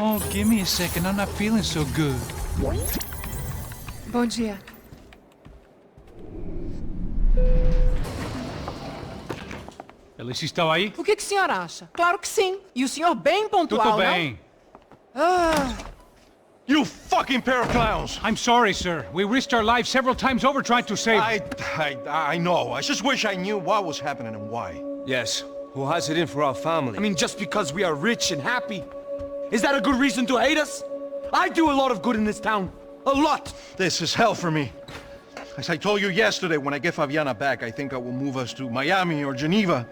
Oh, give me a second. I'm not feeling so good. Bom dia. Alice estava aí? O que o senhor acha? Claro que sim. E o senhor bem pontual, Tudo bem. You fucking pair of clowns! I'm sorry, sir. We risked our lives several times over trying to save... I know. I just wish I knew what was happening and why. Yes, who has it in for our family? I mean, just because we are rich and happy, is that a good reason to hate us? I do a lot of good in this town. A lot! This is hell for me. As I told you yesterday, when I get Fabiana back, I think I will move us to Miami or Geneva.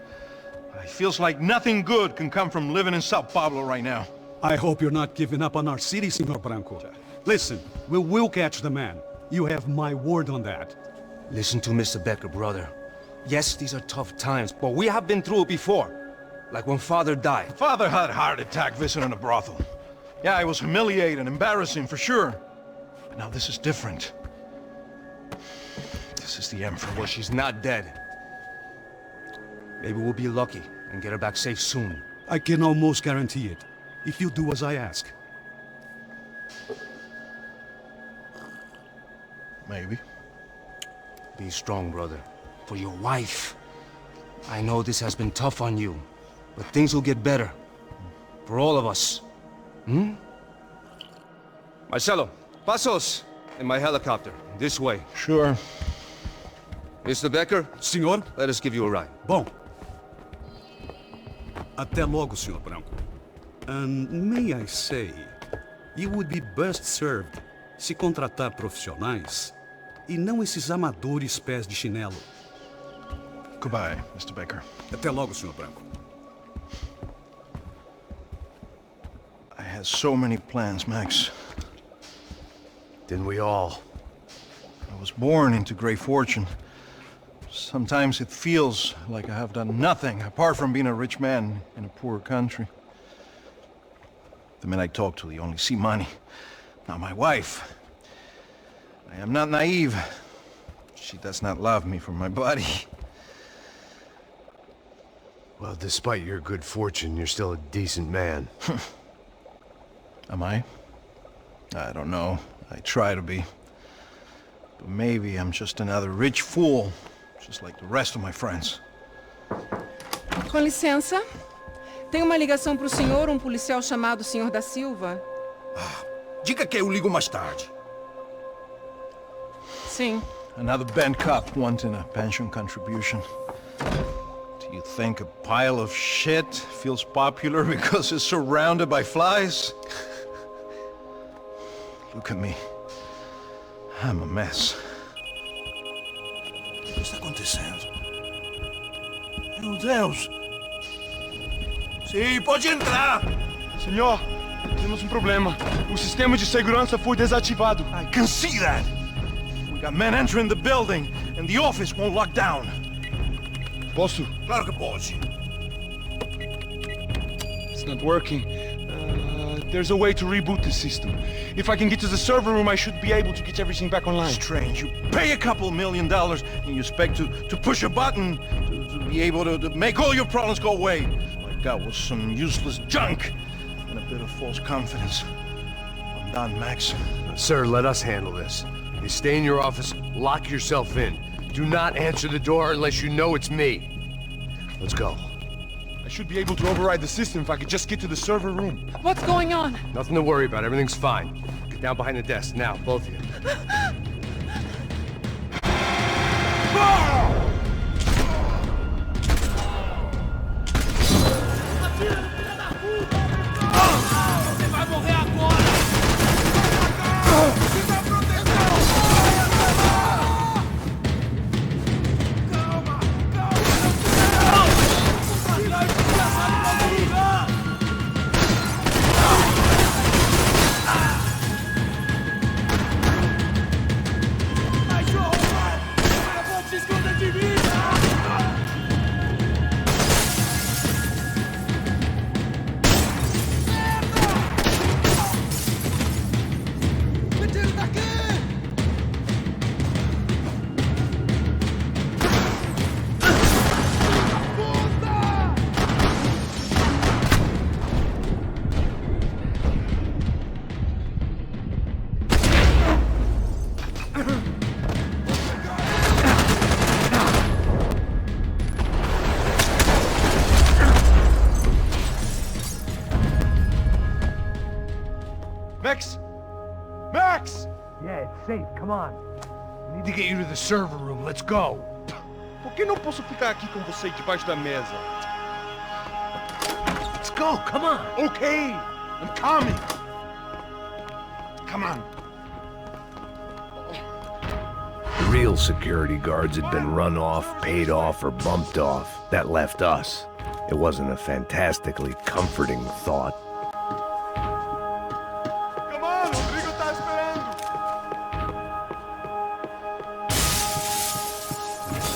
It feels like nothing good can come from living in Sao Paulo right now. I hope you're not giving up on our city, Senor Branco. Listen, we will catch the man. You have my word on that. Listen to Mr. Becker, brother. Yes, these are tough times, but we have been through it before. Like when Father died. Father had a heart attack visiting a brothel. Yeah, it was humiliating, embarrassing, for sure. But now this is different. This is the end for me. Well, she's not dead. Maybe we'll be lucky and get her back safe soon. I can almost guarantee it, if you do as I ask. Maybe. Be strong, brother. For your wife. I know this has been tough on you, but things will get better. For all of us. Hmm? Marcelo, pasos in my helicopter. This way. Sure. Mr. Becker, Senhor? let us give you a ride. Bom. Até logo, Senhor Branco. And may I say, you would be best served se contratar profissionais e não esses amadores pés de chinelo. Goodbye, Mr. Becker. Até logo, Senhor Branco. I had so many plans, Max. Didn't we all? I was born into great fortune. Sometimes it feels like I have done nothing apart from being a rich man in a poor country. The men I talk to, they only see money. Not my wife. I am not naive. She does not love me for my body. Well, despite your good fortune, you're still a decent man. Am I? I don't know. I try to be. But maybe I'm just another rich fool, just like the rest of my friends. Com licença. Tem uma ligação pro senhor, um policial chamado Senhor da Silva. Diga que eu ligo mais tarde. Sim. Another bent cop wanting a pension contribution. Do you think a pile of shit feels popular because it's surrounded by flies? Look at me. I'm a mess. O que está acontecendo? Meu Deus! Sim, pode entrar! Senhor, temos um problema. O sistema de segurança foi desativado. I can see that! We got men entering the building, and the office won't lock down. Posso? Claro que pode. It's not working. There's a way to reboot the system. If I can get to the server room, I should be able to get everything back online. Strange. You pay a couple $1 million, and you expect to push a button to be able to make all your problems go away. All I got was some useless junk and a bit of false confidence. I'm done, Max. Sir, let us handle this. You stay in your office, lock yourself in. Do not answer the door unless you know it's me. Let's go. I should be able to override the system if I could just get to the server room. What's going on? Nothing to worry about. Everything's fine. Get down behind the desk. Now, both of you. Max? Max! Yeah, it's safe. Come on. We need to get you to the server room. Let's go. Por que não posso ficar aqui com você debaixo da mesa? Let's go. Come on. Okay, I'm coming. Come on. The real security guards had been run off, paid off, or bumped off. That left us. It wasn't a fantastically comforting thought. Come on, Rodrigo tá esperando.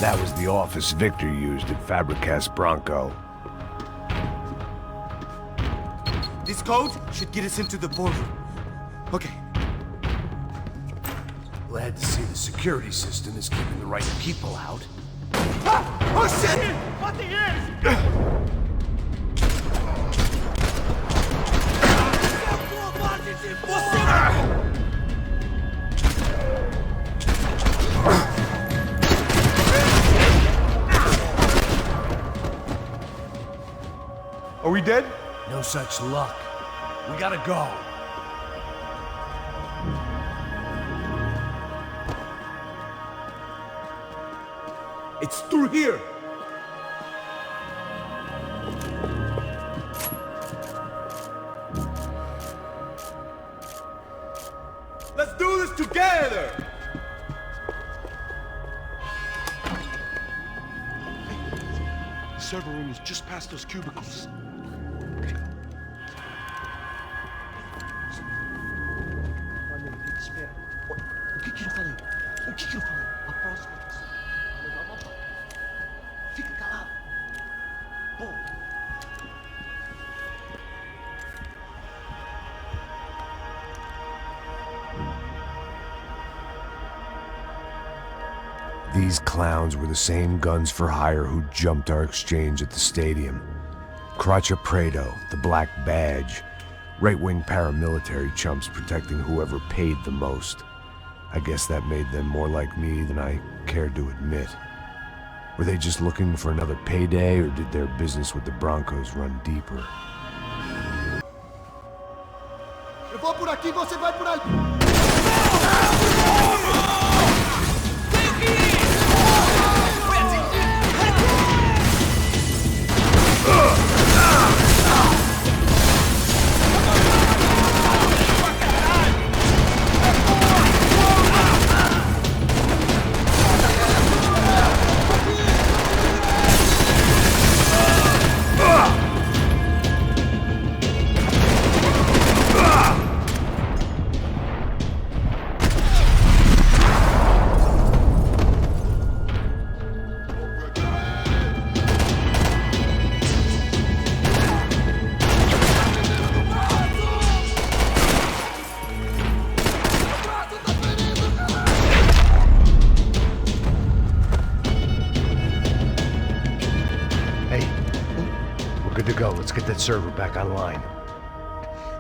That was the office Victor used at Fabricas Bronco. This code should get us into the boardroom. Okay. Glad to see the security system is keeping the right people out. Ah! Oh shit! What the hell? Are we dead? No such luck. We gotta go. It's through here. Let's do this together. The server room is just past those cubicles. O que eu falei? O que eu falei? A próxima pessoa. Levar uma bala. Fica calado. Bom. These clowns were the same guns for hire who jumped our exchange at the stadium. Cracha Prado, the Black Badge. Right-wing paramilitary chumps protecting whoever paid the most. I guess that made them more like me than I cared to admit. Were they just looking for another payday, or did their business with the Broncos run deeper? Eu vou por aqui, você vai por aí. Good to go. Let's get that server back online.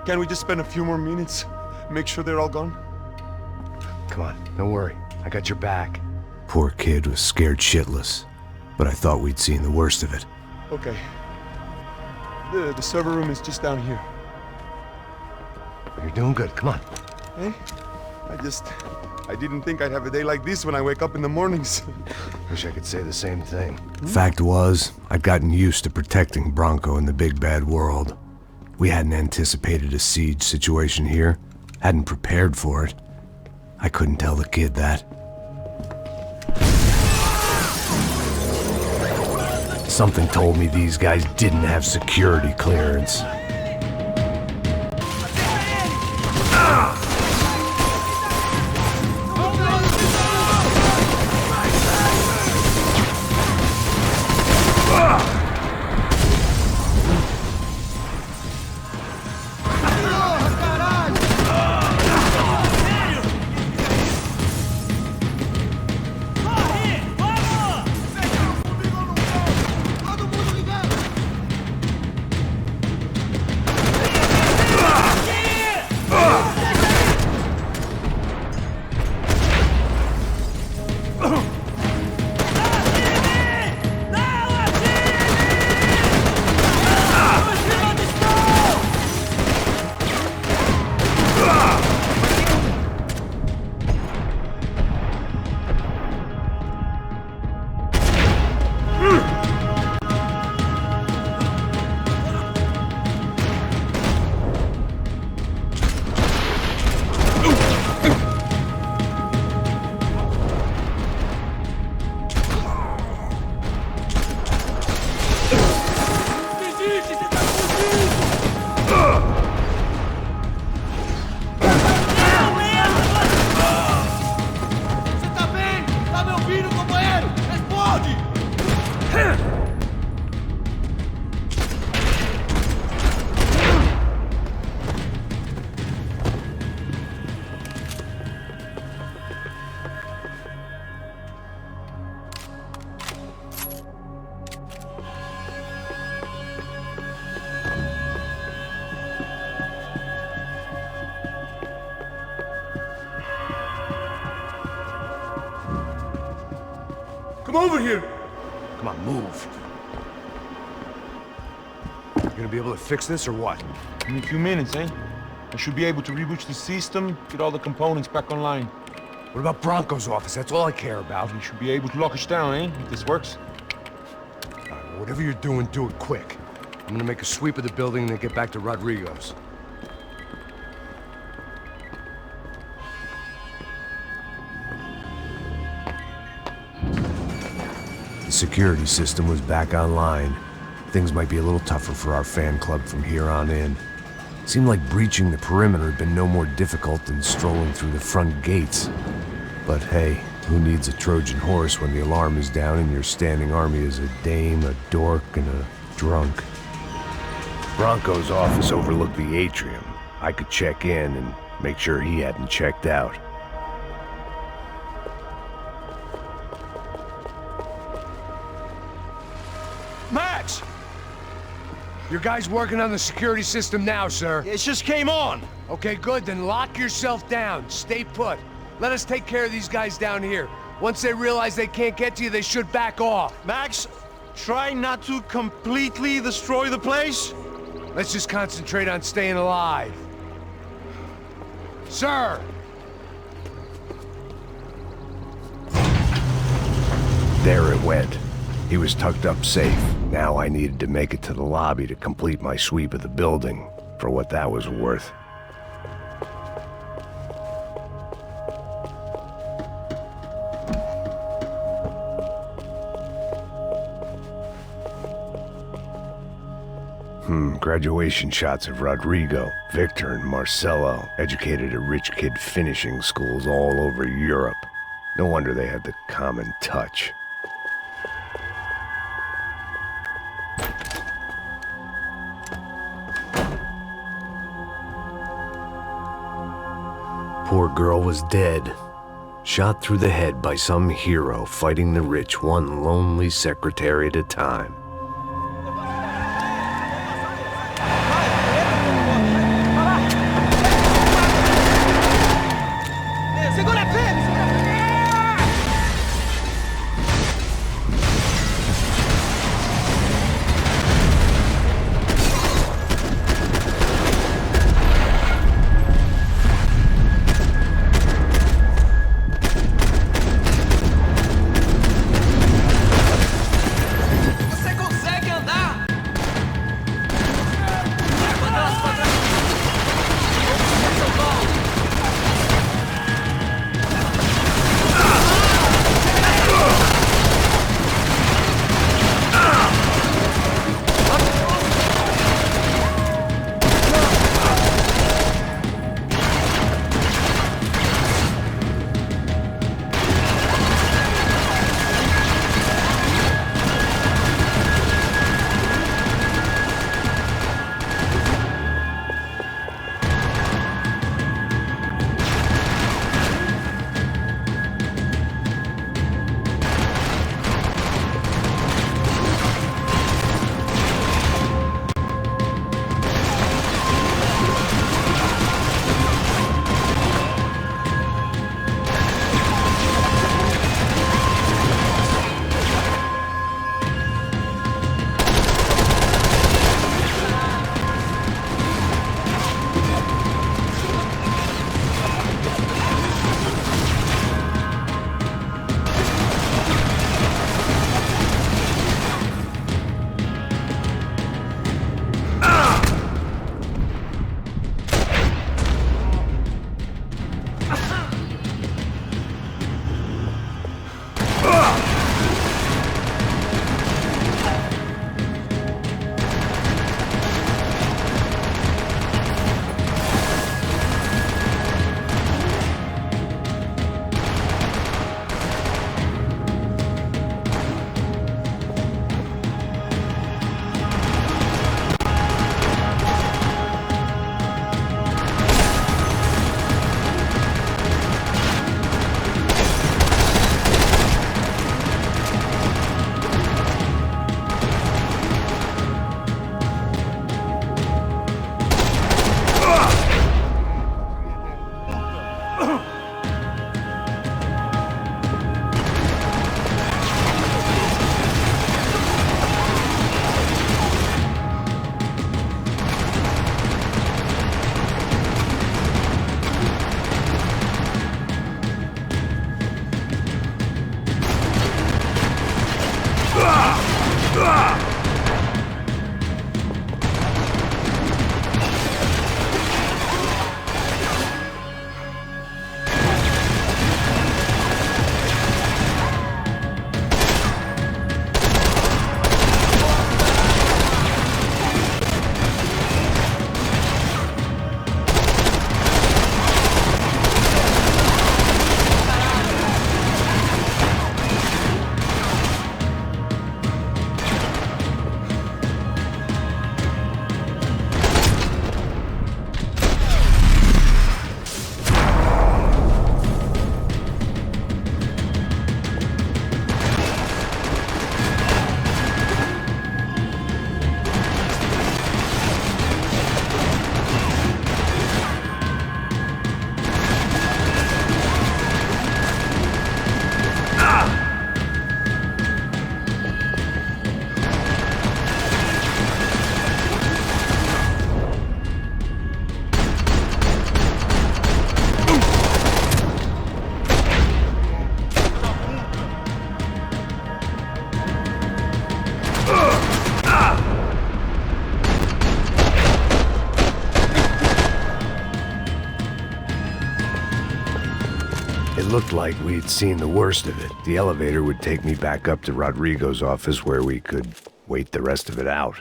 Can we just spend a few more minutes? Make sure they're all gone? Come on, don't worry. I got your back. Poor kid was scared shitless, but I thought we'd seen the worst of it. Okay. The server room is just down here. You're doing good. Come on. Hey? I didn't think I'd have a day like this when I wake up in the mornings. Wish I could say the same thing. Fact was, I'd gotten used to protecting Bronco in the big bad world. We hadn't anticipated a siege situation here, hadn't prepared for it. I couldn't tell the kid that. Something told me these guys didn't have security clearance. Come over here! Come on, move. You gonna be able to fix this or what? In a few minutes, eh? I should be able to reboot the system, get all the components back online. What about Bronco's office? That's all I care about. You should be able to lock us down, eh? If this works. All right, well, whatever you're doing, do it quick. I'm gonna make a sweep of the building and then get back to Rodrigo's. The security system was back online. Things might be a little tougher for our fan club from here on in. Seemed like breaching the perimeter had been no more difficult than strolling through the front gates. But hey, who needs a Trojan horse when the alarm is down and your standing army is a dame, a dork, and a drunk? Bronco's office overlooked the atrium. I could check in and make sure he hadn't checked out. Max! Your guy's working on the security system now, sir. It just came on. Okay, good, then lock yourself down. Stay put. Let us take care of these guys down here. Once they realize they can't get to you, they should back off. Max, try not to completely destroy the place. Let's just concentrate on staying alive. Sir! There it went. He was tucked up safe. Now I needed to make it to the lobby to complete my sweep of the building, for what that was worth. Graduation shots of Rodrigo, Victor, and Marcelo, educated at rich kid finishing schools all over Europe. No wonder they had the common touch. Poor girl was dead. Shot through the head by some hero fighting the rich one lonely secretary at a time. It looked like we'd seen the worst of it. The elevator would take me back up to Rodrigo's office where we could wait the rest of it out.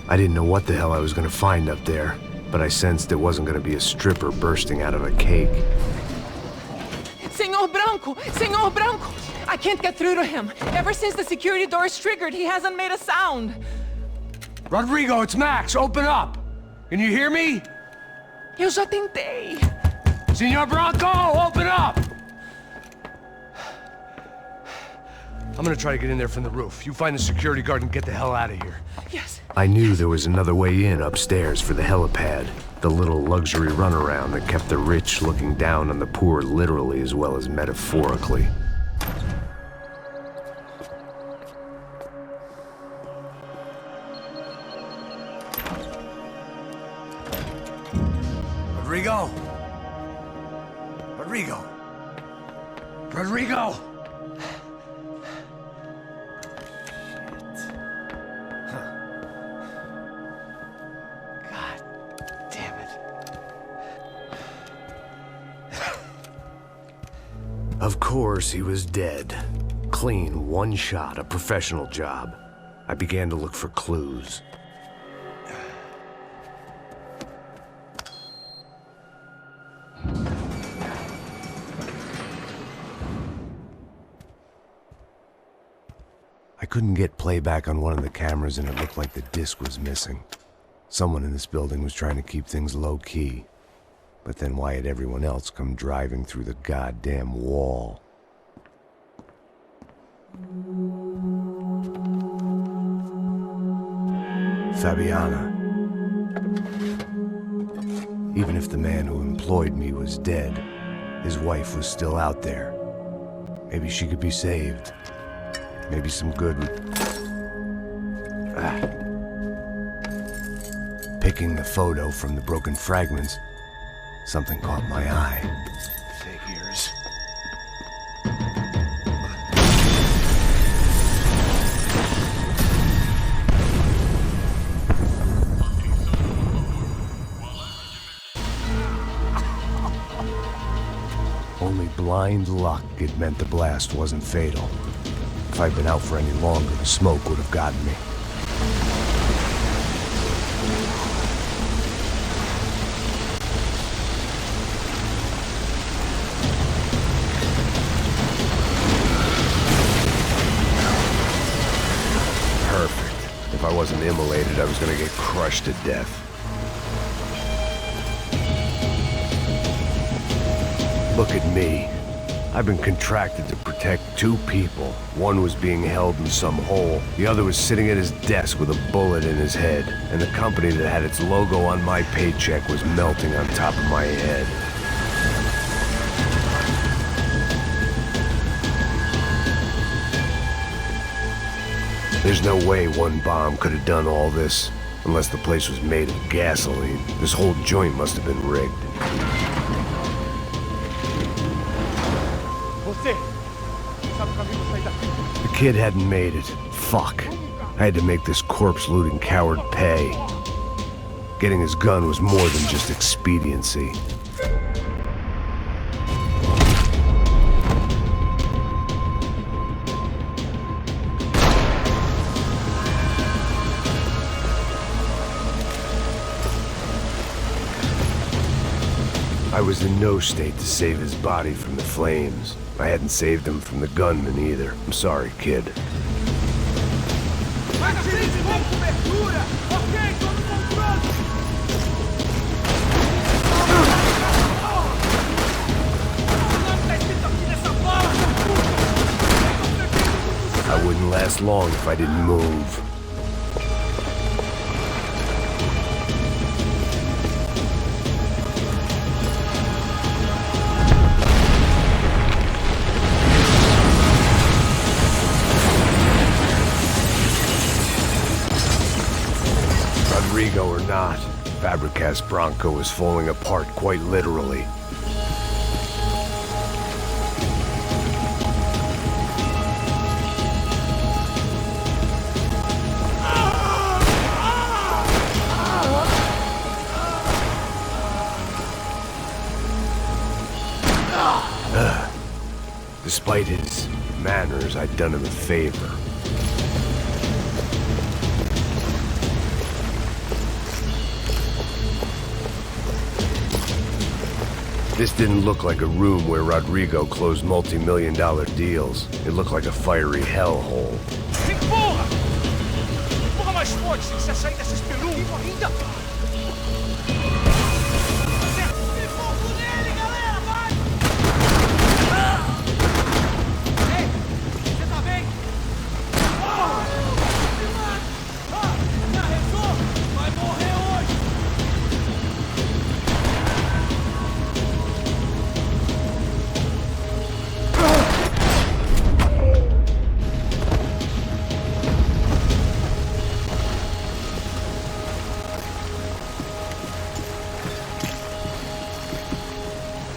I didn't know what the hell I was gonna find up there, but I sensed it wasn't gonna be a stripper bursting out of a cake. Senor Branco! Senor Branco! I can't get through to him. Ever since the security door is triggered, he hasn't made a sound. Rodrigo, it's Max. Open up. Can you hear me? Eu já tentei. Senor Branco, open up! I'm gonna try to get in there from the roof. You find the security guard and get the hell out of here. Yes. I knew there was another way in upstairs for the helipad, the little luxury runaround that kept the rich looking down on the poor literally as well as metaphorically. Rodrigo! Rodrigo! Rodrigo! Of course, he was dead. Clean, one shot, a professional job. I began to look for clues. I couldn't get playback on one of the cameras and it looked like the disc was missing. Someone in this building was trying to keep things low-key. But then why had everyone else come driving through the goddamn wall? Fabiana. Even if the man who employed me was dead, his wife was still out there. Maybe she could be saved. Maybe some good would... Picking the photo from the broken fragments, something caught my eye. Figures. Only blind luck it meant the blast wasn't fatal. If I'd been out for any longer, the smoke would have gotten me. Perfect. If I wasn't immolated, I was gonna get crushed to death. Look at me. I've been contracted to protect two people. One was being held in some hole. The other was sitting at his desk with a bullet in his head. And the company that had its logo on my paycheck was melting on top of my head. There's no way one bomb could have done all this. Unless the place was made of gasoline. This whole joint must have been rigged. The kid hadn't made it. Fuck. I had to make this corpse-looting coward pay. Getting his gun was more than just expediency. I was in no state to save his body from the flames. I hadn't saved him from the gunman either. I'm sorry, kid. Vai na frente, vamos, cobertura! Ok! I wouldn't last long if I didn't move. Rodrigo or not, Fabricas Bronco is falling apart quite literally. Despite his manners, I'd done him a favor. This didn't look like a room where Rodrigo closed multi-million-dollar deals. It looked like a fiery hellhole. Empurra! Empurra mais forte, sem você sair dessa espelunca ainda!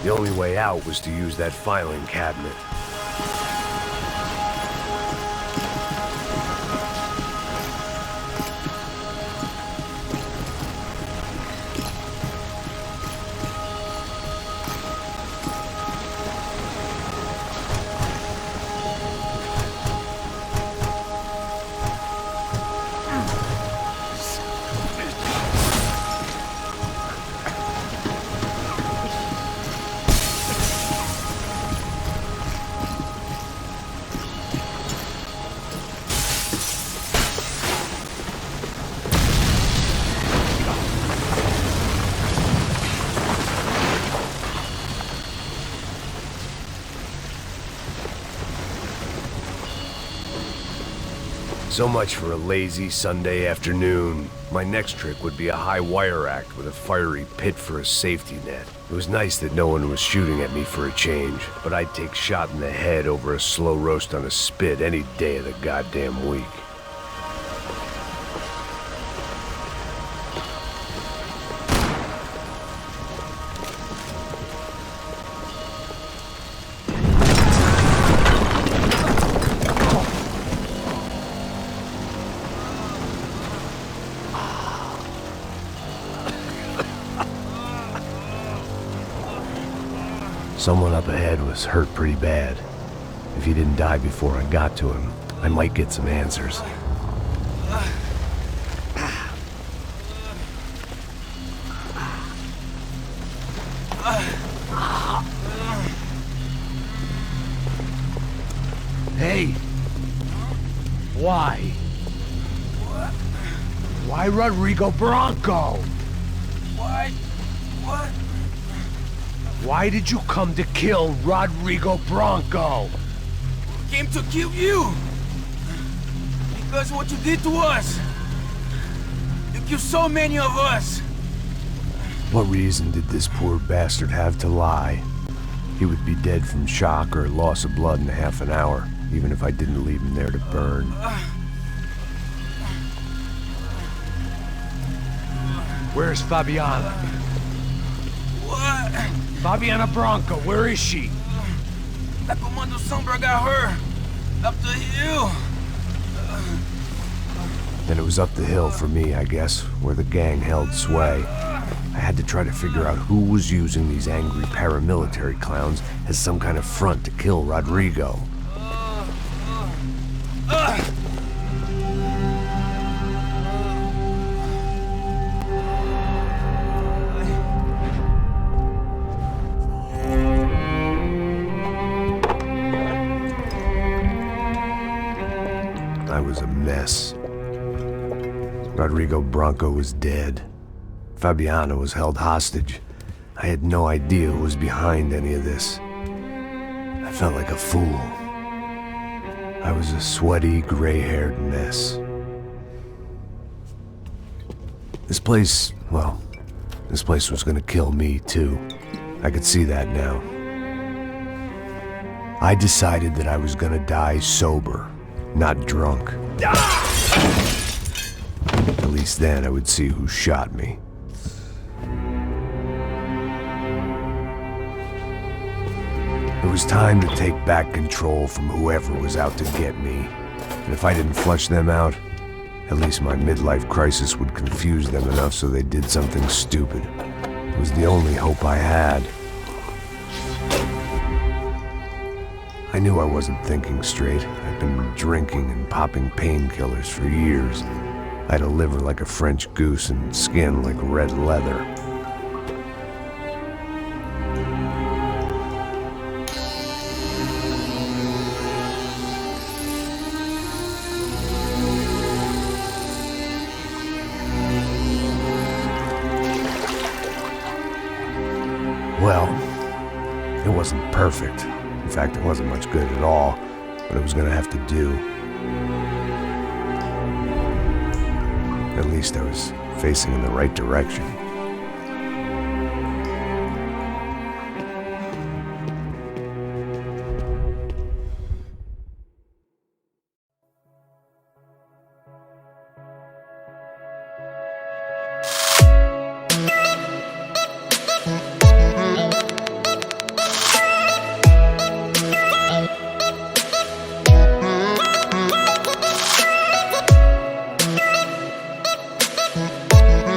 The only way out was to use that filing cabinet. So much for a lazy Sunday afternoon. My next trick would be a high wire act with a fiery pit for a safety net. It was nice that no one was shooting at me for a change, but I'd take shot in the head over a slow roast on a spit any day of the goddamn week. Someone up ahead was hurt pretty bad. If he didn't die before I got to him, I might get some answers. Hey! Why? Why Rodrigo Bronco? Why? What? Why did you come to kill Rodrigo Bronco? Came to kill you! Because what you did to us! You killed so many of us! What reason did this poor bastard have to lie? He would be dead from shock or loss of blood in half an hour, even if I didn't leave him there to burn. Where's Fabiana? What? Fabiana Bronco, where is she? That Comando Sombra got her! Up the hill! Then it was up the hill for me, I guess, where the gang held sway. I had to try to figure out who was using these angry paramilitary clowns as some kind of front to kill Rodrigo. I was a mess. Rodrigo Bronco was dead. Fabiana was held hostage. I had no idea who was behind any of this. I felt like a fool. I was a sweaty, gray-haired mess. This place, well, this place was gonna kill me too. I could see that now. I decided that I was gonna die sober, not drunk. At least then I would see who shot me. It was time to take back control from whoever was out to get me. And if I didn't flush them out, at least my midlife crisis would confuse them enough so they did something stupid. It was the only hope I had. I knew I wasn't thinking straight. I'd been drinking and popping painkillers for years. I had a liver like a French goose and skin like red leather. Well, it wasn't perfect. In fact, it wasn't much good at all, but it was gonna have to do. At least I was facing in the right direction.